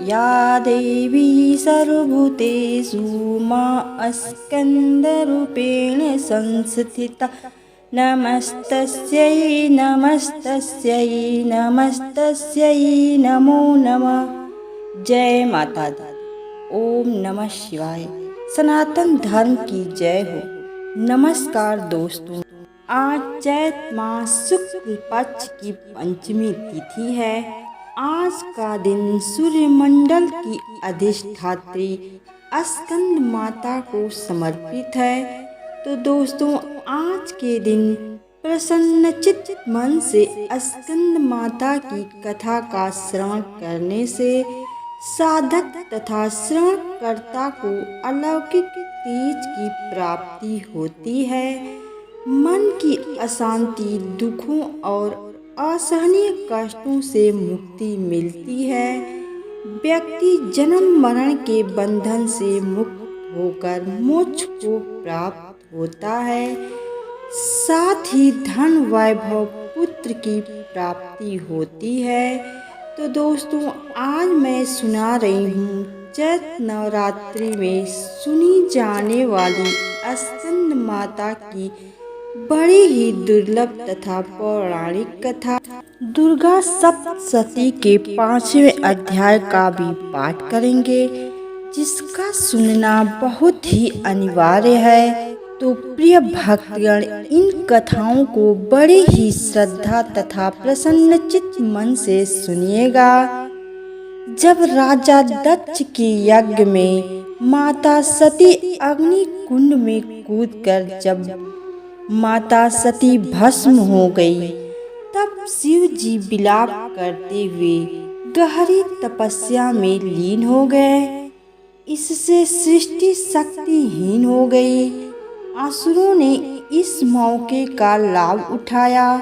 या देवी सर्वभूतेषु मां स्कन्दरूपेण संस्थिता। नमस्तस्यै नमस्तस्यै नमस्तस्यै नमो नमः। जय माता दी। ओम नमः शिवाय। सनातन धर्म की जय हो। नमस्कार दोस्तों, आज चैत मास शुक्ल पक्ष की पंचमी तिथि है। आज का दिन सूर्यमंडल की अधिष्ठात्री स्कंद माता को समर्पित है। तो दोस्तों, आज के दिन प्रसन्नचित्त मन से स्कंद माता की कथा का श्रवण करने से साधक तथा श्रवणकर्ता को अलौकिक तेज की प्राप्ति होती है। मन की अशांति, दुखों और असहनीय कष्टों से मुक्ति मिलती है। व्यक्ति जन्म मरण के बंधन से मुक्त होकर मोक्ष को प्राप्त होता है। साथ ही धन, वैभव, पुत्र की प्राप्ति होती है। तो दोस्तों, आज मैं सुना रही हूँ चैत नवरात्रि में सुनी जाने वाली स्कंद माता की बड़ी ही दुर्लभ तथा पौराणिक कथा। दुर्गा सप्तशती के 5वें अध्याय का भी पाठ करेंगे, जिसका सुनना बहुत ही अनिवार्य है। तो प्रिय भक्तगण, इन कथाओं को बड़े ही श्रद्धा तथा प्रसन्नचित्त मन से सुनिएगा। जब राजा दक्ष के यज्ञ में माता सती अग्नि कुंड में कूदकर जब माता सती भस्म हो गई, तब शिव जी विलाप करते हुए गहरी तपस्या में लीन हो गए। इससे सृष्टि शक्तिहीन हो गई। असुरों ने इस मौके का लाभ उठाया।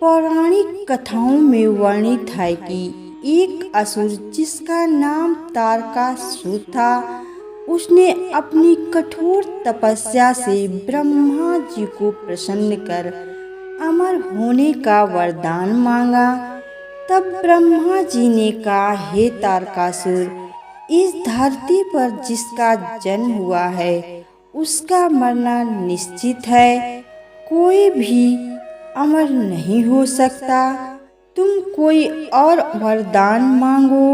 पौराणिक कथाओं में वर्णित है कि एक असुर, जिसका नाम तारकासुर था, उसने अपनी कठोर तपस्या से ब्रह्मा जी को प्रसन्न कर अमर होने का वरदान मांगा। तब ब्रह्मा जी ने कहा, हे तारकासुर, इस धरती पर जिसका जन्म हुआ है उसका मरना निश्चित है। कोई भी अमर नहीं हो सकता। तुम कोई और वरदान मांगो।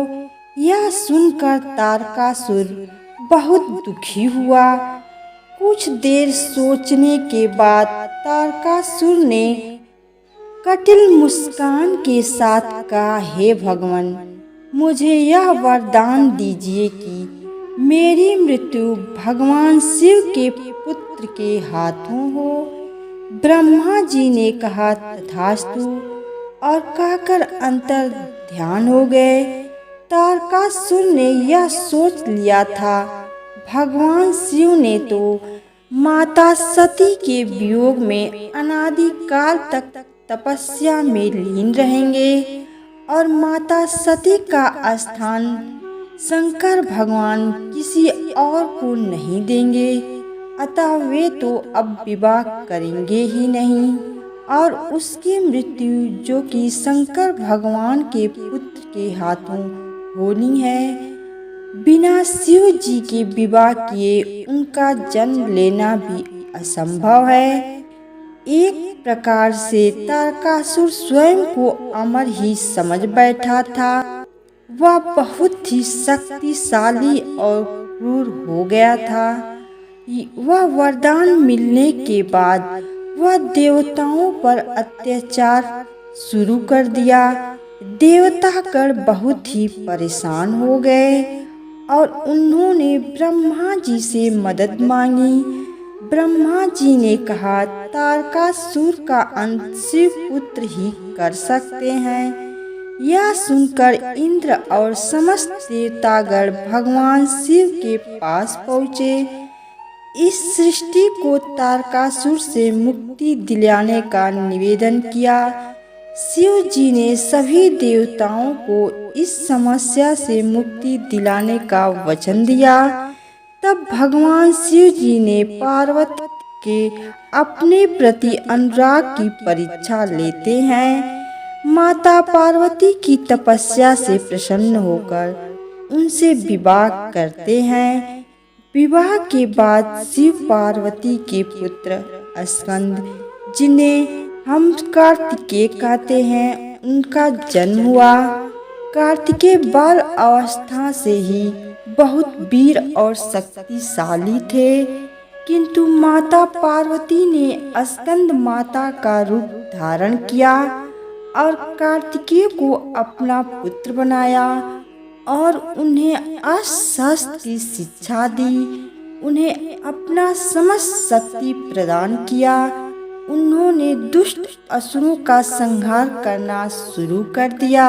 यह सुनकर तारकासुर बहुत दुखी हुआ। कुछ देर सोचने के बाद तारकासुर ने कटिल मुस्कान के साथ कहा, हे भगवान, मुझे यह वरदान दीजिए कि मेरी मृत्यु भगवान शिव के पुत्र के हाथों हो। ब्रह्मा जी ने कहा, तथास्तु, और कहकर अंतर ध्यान हो गए। तारकासुर ने यह सोच लिया था, भगवान शिव ने तो माता सती के वियोग में अनादिकाल तक तपस्या में लीन रहेंगे और माता सती का स्थान शंकर भगवान किसी और को नहीं देंगे। अतः वे तो अब विवाह करेंगे ही नहीं और उसकी मृत्यु, जो कि शंकर भगवान के पुत्र के हाथों होनी है, बिना शिव जी के विवाह किए उनका जन्म लेना भी असंभव है। एक प्रकार से तारकासुर स्वयं को अमर ही समझ बैठा था। वह बहुत ही शक्तिशाली और क्रूर हो गया था। वह वरदान मिलने के बाद वह देवताओं पर अत्याचार शुरू कर दिया। देवतागण बहुत ही परेशान हो गए और उन्होंने ब्रह्मा जी से मदद मांगी। ब्रह्मा जी ने कहा, तारकासुर का अंत शिव पुत्र ही कर सकते हैं। यह सुनकर इंद्र और समस्त देवतागण भगवान शिव के पास पहुँचे। इस सृष्टि को तारकासुर से मुक्ति दिलाने का निवेदन किया। शिव जी ने सभी देवताओं को इस समस्या से मुक्ति दिलाने का वचन दिया। तब भगवान शिव जी ने पार्वती के अपने प्रति अनुराग की परीक्षा लेते हैं। माता पार्वती की तपस्या से प्रसन्न होकर उनसे विवाह करते हैं। विवाह के बाद शिव पार्वती के पुत्र स्कंद, जिन्हें हम कार्तिकेय कहते हैं, उनका जन्म हुआ। कार्तिकेय बाल अवस्था से ही बहुत वीर और शक्तिशाली थे, किंतु माता पार्वती ने स्कंद माता का रूप धारण किया और कार्तिकेय को अपना पुत्र बनाया और उन्हें अस्त्र की शिक्षा दी, उन्हें अपना समस्त शक्ति प्रदान किया। उन्होंने दुष्ट असुरों का संहार करना शुरू कर दिया।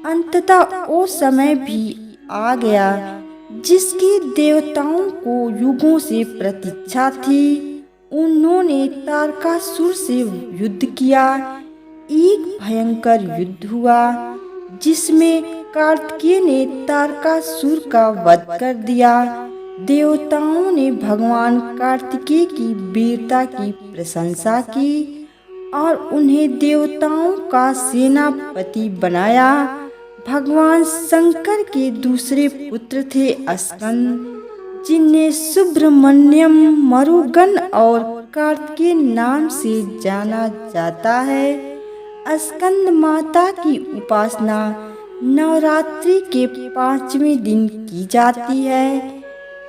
अंततः वो समय भी आ गया जिसकी देवताओं को युगों से प्रतीक्षा थी। उन्होंने तारकासुर से युद्ध किया। एक भयंकर युद्ध हुआ जिसमें कार्तिकेय ने तारकासुर का वध कर दिया। देवताओं ने भगवान कार्तिकेय की वीरता की प्रशंसा की और उन्हें देवताओं का सेनापति बनाया। भगवान शंकर के दूसरे पुत्र थे स्कंद, जिन्हें सुब्रमण्यम, मरुगन और कार्तिकेय नाम से जाना जाता है। स्कंद माता की उपासना नवरात्रि के 5वें दिन की जाती है।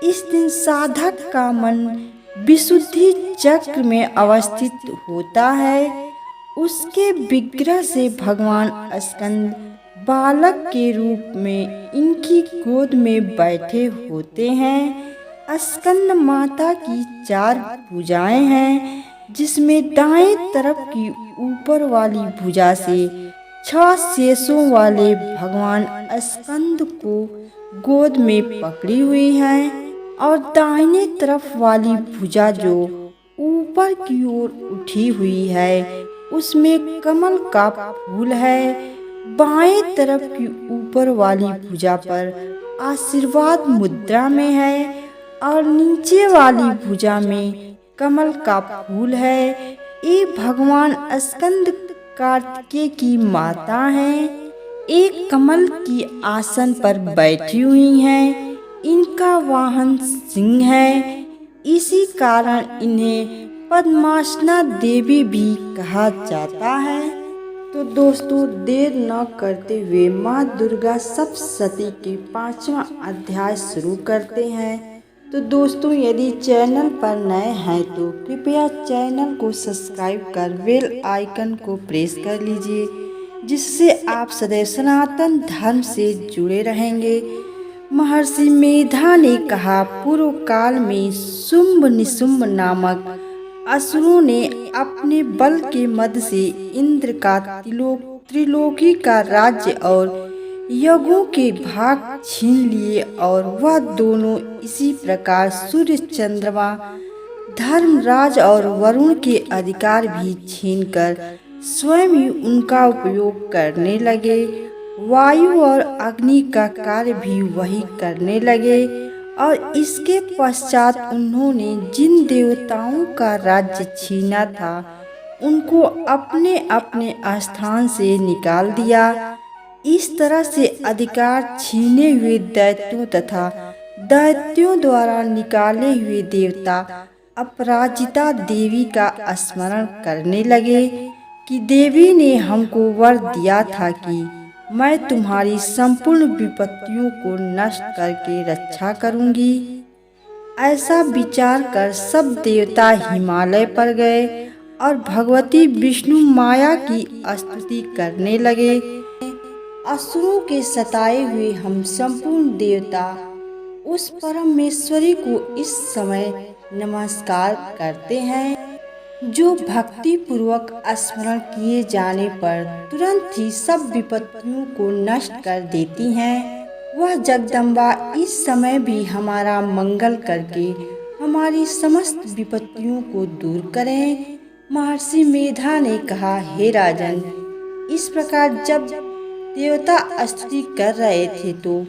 इस दिन साधक का मन विशुद्धि चक्र में अवस्थित होता है। उसके विग्रह से भगवान स्कंद बालक के रूप में इनकी गोद में बैठे होते हैं। स्कंद माता की 4 भुजाएं हैं, जिसमें दाएं तरफ की ऊपर वाली भुजा से 6 शेषों वाले भगवान स्कंद को गोद में पकड़ी हुई है और दाहिने तरफ वाली भुजा जो ऊपर की ओर उठी हुई है, उसमें कमल का फूल है। बाएं तरफ की ऊपर वाली भुजा पर आशीर्वाद मुद्रा में है और नीचे वाली भुजा में कमल का फूल है। ये भगवान स्कंद कार्तिकेय की माता हैं। एक कमल की आसन पर बैठी हुई हैं। इनका वाहन सिंह है। इसी कारण इन्हें पद्मासना देवी भी कहा जाता है। तो दोस्तों, देर न करते हुए माँ दुर्गा सप्तशती के 5वां अध्याय शुरू करते हैं। तो दोस्तों, यदि चैनल पर नए हैं तो कृपया चैनल को सब्सक्राइब कर बेल आइकन को प्रेस कर लीजिए, जिससे आप सदैव सनातन धर्म से जुड़े रहेंगे। महर्षि मेधा ने कहा, पूर्व काल में शुंभ निशुंभ नामक असुरों ने अपने बल के मद से इंद्र का त्रिलोकी का राज्य और यज्ञों के भाग छीन लिए और वह दोनों इसी प्रकार सूर्य, चंद्रमा, धर्मराज और वरुण के अधिकार भी छीनकर स्वयं ही उनका उपयोग करने लगे। वायु और अग्नि का कार्य भी वही करने लगे और इसके पश्चात उन्होंने जिन देवताओं का राज्य छीना था उनको अपने अपने स्थान से निकाल दिया। इस तरह से अधिकार छीने हुए दैत्यों तथा दैत्यों द्वारा निकाले हुए देवता अपराजिता देवी का स्मरण करने लगे कि देवी ने हमको वर दिया था कि मैं तुम्हारी संपूर्ण विपत्तियों को नष्ट करके रक्षा करूंगी। ऐसा विचार कर सब देवता हिमालय पर गए और भगवती विष्णु माया की स्तुति करने लगे। असुरों के सताए हुए हम संपूर्ण देवता उस परमेश्वरी को इस समय नमस्कार करते हैं, जो भक्ति पूर्वक स्मरण किए जाने पर तुरंत ही सब विपत्तियों को नष्ट कर देती हैं। वह जगदम्बा इस समय भी हमारा मंगल करके हमारी समस्त विपत्तियों को दूर करें। महर्षि मेधा ने कहा, हे राजन, इस प्रकार जब देवता स्तुति कर रहे थे तो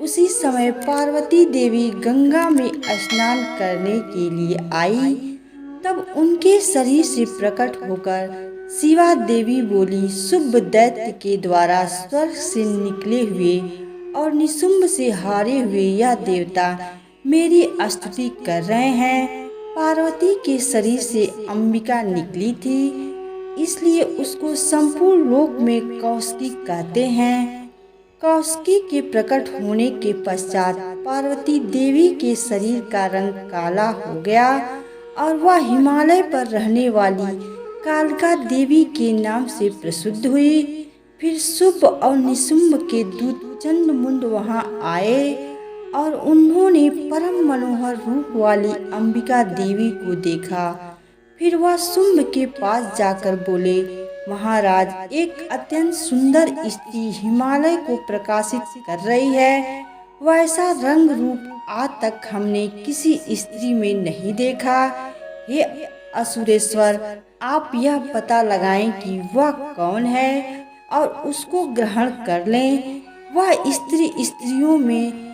उसी समय पार्वती देवी गंगा में स्नान करने के लिए आई। तब उनके शरीर से प्रकट होकर शिवा देवी बोली, शुभ दैत्य के द्वारा स्वर्ग से निकले हुए और निशुंभ से हारे हुए यह देवता मेरी स्तुति कर रहे हैं। पार्वती के शरीर से अंबिका निकली थी, इसलिए उसको संपूर्ण लोक में कौशिकी कहते हैं। कौशिकी के प्रकट होने के पश्चात पार्वती देवी के शरीर का रंग काला हो गया और वह हिमालय पर रहने वाली कालिका देवी के नाम से प्रसिद्ध हुई। फिर शुंभ और निशुंभ के दूत चंडमुंड वहां आए और उन्होंने परम मनोहर रूप वाली अंबिका देवी को देखा। फिर वह शुंभ के पास जाकर बोले, महाराज, एक अत्यंत सुंदर स्त्री हिमालय को प्रकाशित कर रही है। वैसा रंग रूप आज तक हमने किसी स्त्री में नहीं देखा। हे असुरेश्वर, आप यह पता लगाएं कि वह कौन है और उसको ग्रहण कर लें। वह स्त्रियों में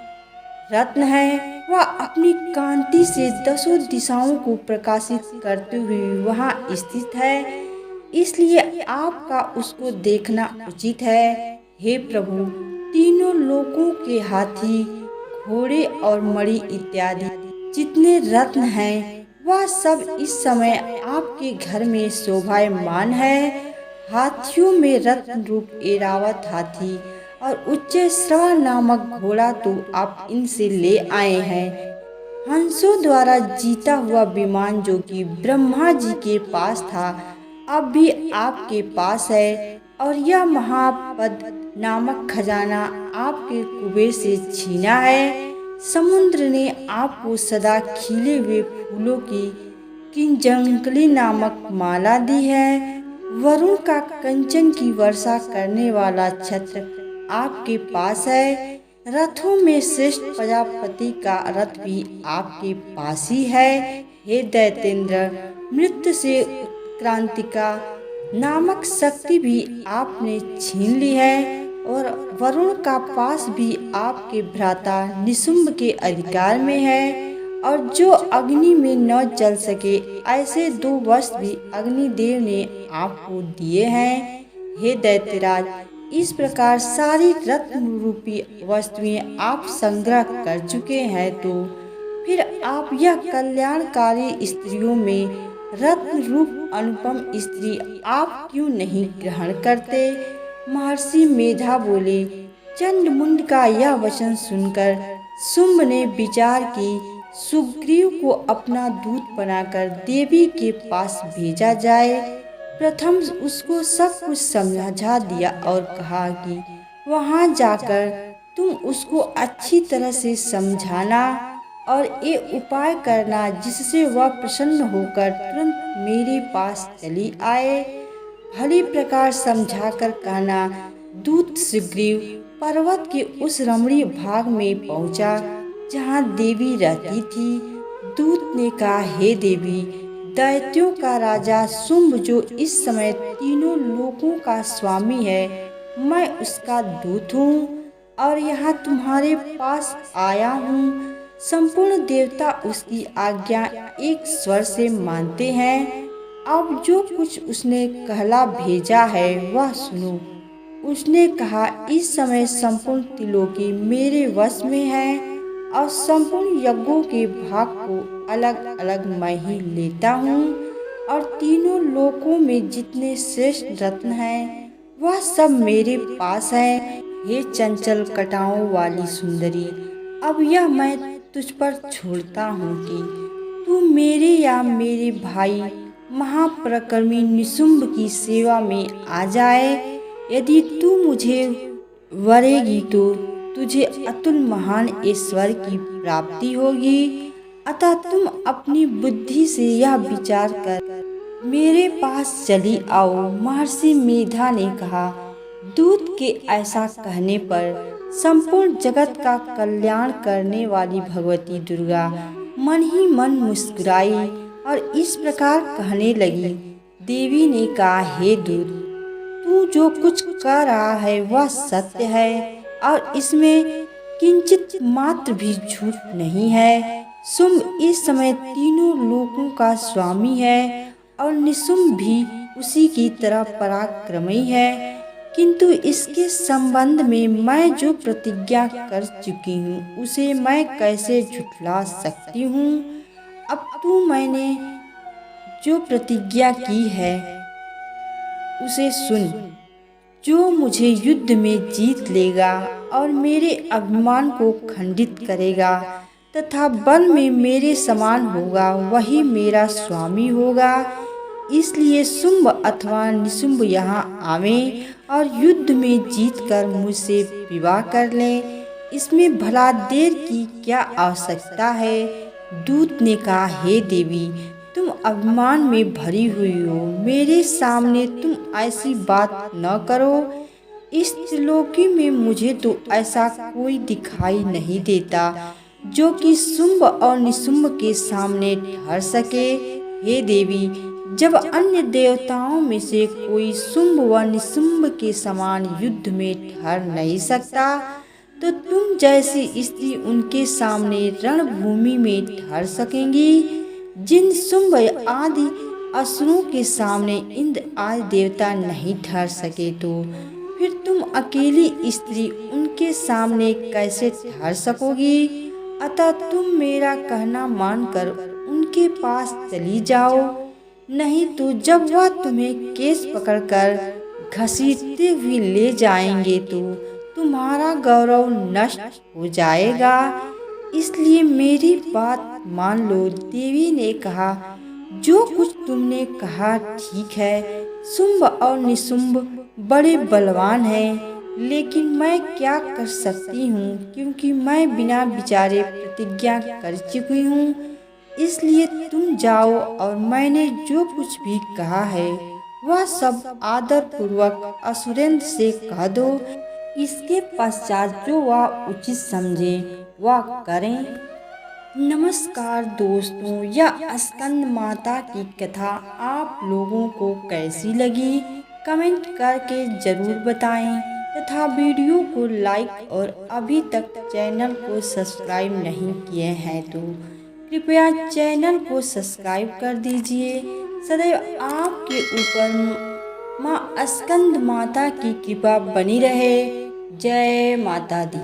रत्न है। वह अपनी कांति से दसों दिशाओं को प्रकाशित करते हुए वहाँ स्थित है, इसलिए आपका उसको देखना उचित है। हे प्रभु, तीनों लोकों के हाथी, घोड़े और मणि इत्यादि जितने रत्न हैं, वह सब इस समय आपके घर में शोभायमान है। हाथियों में रत्न रूप ऐरावत हाथी और उच्चे श्रवा नामक घोड़ा तो आप इनसे ले आए हैं। हंसों द्वारा जीता हुआ विमान जो कि ब्रह्मा जी के पास था, अब भी आपके पास है। और यह महापद नामक खजाना आपके कुबेर से छीना है। समुद्र ने आपको सदा खिले हुए फूलों की किंजंकली नामक माला दी है। वरुण का कंचन की वर्षा करने वाला छत्र आपके पास है। रथों में श्रेष्ठ प्रजापति का रथ भी आपके पास ही है। हे दैतेंद्र, मृत्यु से क्रांतिका नामक शक्ति भी आपने छीन ली है और वरुण का पास भी आपके भ्राता निशुंभ के अधिकार में है। और जो अग्नि में न जल सके, ऐसे 2 वस्त्र भी अग्निदेव ने आपको दिए हैं। हे दैत्यराज, इस प्रकार सारी रत्न रूपी वस्तुएं आप संग्रह कर चुके हैं, तो फिर आप यह कल्याणकारी स्त्रियों में रत्न रूप अनुपम स्त्री आप क्यों नहीं ग्रहण करते? महर्षि मेधा बोले। चंडमुंड का यह वचन सुनकर शुंभ ने विचार की सुग्रीव को अपना दूत बनाकर देवी के पास भेजा जाए। प्रथम उसको सब कुछ समझा दिया और कहा कि वहां जाकर तुम उसको अच्छी तरह से समझाना और ये उपाय करना जिससे वह प्रसन्न होकर तुरंत मेरे पास चली आए। भली प्रकार समझाकर कहना। दूत सुग्रीव पर्वत के उस रमणीय भाग में पहुंचा जहाँ देवी रहती थी। दूत ने कहा, हे देवी, दैत्यों का राजा शुंभ जो इस समय तीनों लोकों का स्वामी है, मैं उसका दूत हूँ और यहाँ तुम्हारे पास आया हूँ। संपूर्ण देवता उसकी आज्ञा एक स्वर से मानते हैं। अब जो कुछ उसने कहला भेजा है वह सुनो। उसने कहा, इस समय संपूर्ण त्रिलोकी मेरे वश में है और संपूर्ण यज्ञों के भाग को अलग अलग मैं ही लेता हूँ और तीनों लोकों में जितने श्रेष्ठ रत्न हैं वह सब मेरे पास है। हे चंचल कटाओं वाली सुंदरी, अब यह मैं तुझ पर छोड़ता हूँ कि तू मेरे या मेरे भाई महापराक्रमी निशुंभ की सेवा में आ जाए। यदि तू मुझे वरेगी तो तुझे अतुल महान ईश्वर की प्राप्ति होगी। अतः तुम अपनी बुद्धि से यह विचार कर मेरे पास चली आओ। महर्षि मेधा ने कहा। दूत के ऐसा कहने पर संपूर्ण जगत का कल्याण करने वाली भगवती दुर्गा मन ही मन मुस्कुराई और इस प्रकार कहने लगी। देवी ने कहा, हे दूत, तू जो कुछ कह रहा है वह सत्य है और इसमें किंचित मात्र भी झूठ नहीं है। शुंभ इस समय तीनों लोकों का स्वामी है और निशुंभ भी उसी की तरह पराक्रमी है। किंतु इसके संबंध में मैं जो प्रतिज्ञा कर चुकी हूँ उसे मैं कैसे झुठला सकती हूँ। अब तू मैंने जो प्रतिज्ञा की है उसे सुन। जो मुझे युद्ध में जीत लेगा और मेरे अभिमान को खंडित करेगा तथा बल में मेरे समान होगा वही मेरा स्वामी होगा। इसलिए शुंभ अथवा निशुंभ यहाँ आवें और युद्ध में जीतकर मुझसे विवाह कर लें। इसमें भला देर की क्या आवश्यकता है। दूत ने कहा, हे देवी, तुम अभिमान में भरी हुई हो, मेरे सामने तुम ऐसी बात न करो। इस त्रिलोकी में मुझे तो ऐसा कोई दिखाई नहीं देता जो कि शुंभ और निशुंभ के सामने ठहर सके। हे देवी, जब अन्य देवताओं में से कोई शुंभ व निशुंभ के समान युद्ध में ठहर नहीं सकता तो तुम जैसी स्त्री उनके सामने रणभूमि में ठहर सकेंगी। जिन शुंभ आदि असुरों के सामने इंद्र आदि देवता नहीं ठहर सके तो फिर तुम अकेली स्त्री उनके सामने कैसे ठहर सकोगी। अतः तुम मेरा कहना मानकर उनके पास चली जाओ, नहीं तो जब वह तुम्हें केस पकड़कर घसीटते हुए ले जाएंगे तो तुम्हारा गौरव नष्ट हो जाएगा। इसलिए मेरी बात मान लो। देवी ने कहा, जो कुछ तुमने कहा ठीक है। शुंभ और निशुंभ बड़े बलवान हैं, लेकिन मैं क्या कर सकती हूँ क्योंकि मैं बिना विचारे प्रतिज्ञा कर चुकी हूँ। इसलिए तुम जाओ और मैंने जो कुछ भी कहा है वह सब आदर पूर्वक असुरेंद्र से कह दो। इसके पश्चात जो वह उचित समझे वह करें। नमस्कार दोस्तों, यह स्कंद माता की कथा आप लोगों को कैसी लगी कमेंट करके ज़रूर बताएं तथा वीडियो को लाइक और अभी तक चैनल को सब्सक्राइब नहीं किए हैं तो कृपया चैनल को सब्सक्राइब कर दीजिए। सदैव आपके ऊपर माँ स्कंद माता की कृपा बनी रहे। जय माता दी।